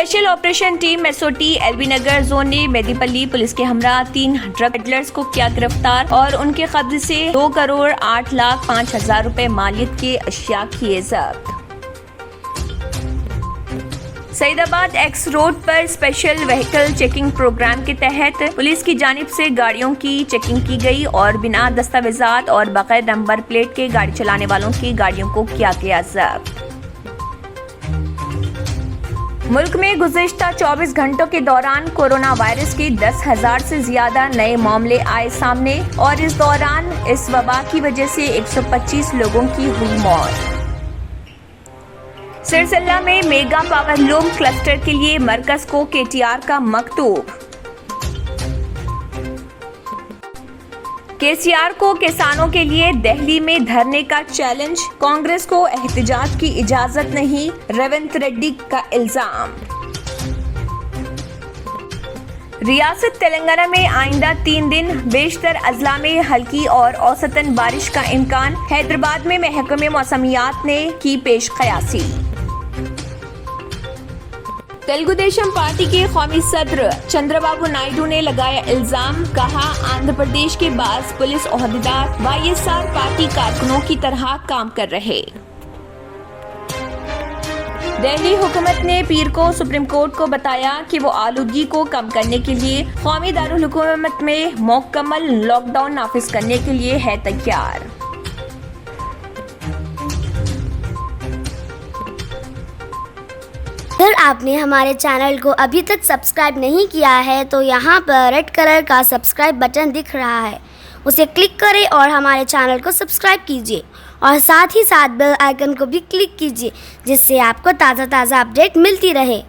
Special operation team SOT LB Nagar zone ने Medipally police के हमरा 3 ड्रग पेडलर्स को किया गिरफ्तार और उनके कब्जे से 2,08,05,000 रुपए मालियत के अशिया किए जब्त। सईदाबाद एक्स रोड पर स्पेशल व्हीकल चेकिंग प्रोग्राम के तहत पुलिस की जानिब से गाड़ियों की चेकिंग की गई और बिना दस्तावेजात और बगैर नंबर प्लेट के गाड़ी चलाने वालों की गाड़ियों को किया गया जब्त। मुल्क में गुज़िश्ता 24 घंटों के दौरान कोरोना वायरस के 10,000 से ज्यादा नए मामले आए सामने और इस दौरान इस वबा की वजह से 125 लोगों की हुई मौत। सिरसिल्ला में मेगा पावरलूम क्लस्टर के लिए मरकज को केटीआर का मकतूब। केसीआर को किसानों के लिए दिल्ली में धरने का चैलेंज, कांग्रेस को एहतजाज की इजाजत नहीं, रेवंत रेड्डी का इल्जाम। रियासत तेलंगाना में आइंदा 3 दिन बेशतर अजला में हल्की और औसतन बारिश का इम्कान, हैदराबाद में महकमे मौसमियात ने की पेश कयासी। तेलुगु देशम पार्टी के कौमी सदर चंद्रबाबू नायडू ने लगाया इल्जाम, कहा आंध्र प्रदेश के बाज़ पुलिस ओहदेदार वाईएसआर पार्टी कारकुनों की तरह काम कर रहे। दिल्ली हुकूमत ने पीर को सुप्रीम कोर्ट को बताया कि वो आलूदगी को कम करने के लिए कौमी दारुल हुकूमत में मुकम्मल लॉकडाउन नाफिज करने के लिए है तैयार। अगर आपने हमारे चैनल को अभी तक सब्सक्राइब नहीं किया है तो यहाँ पर रेड कलर का सब्सक्राइब बटन दिख रहा है, उसे क्लिक करें और हमारे चैनल को सब्सक्राइब कीजिए और साथ ही साथ बेल आइकन को भी क्लिक कीजिए जिससे आपको ताज़ा अपडेट मिलती रहे।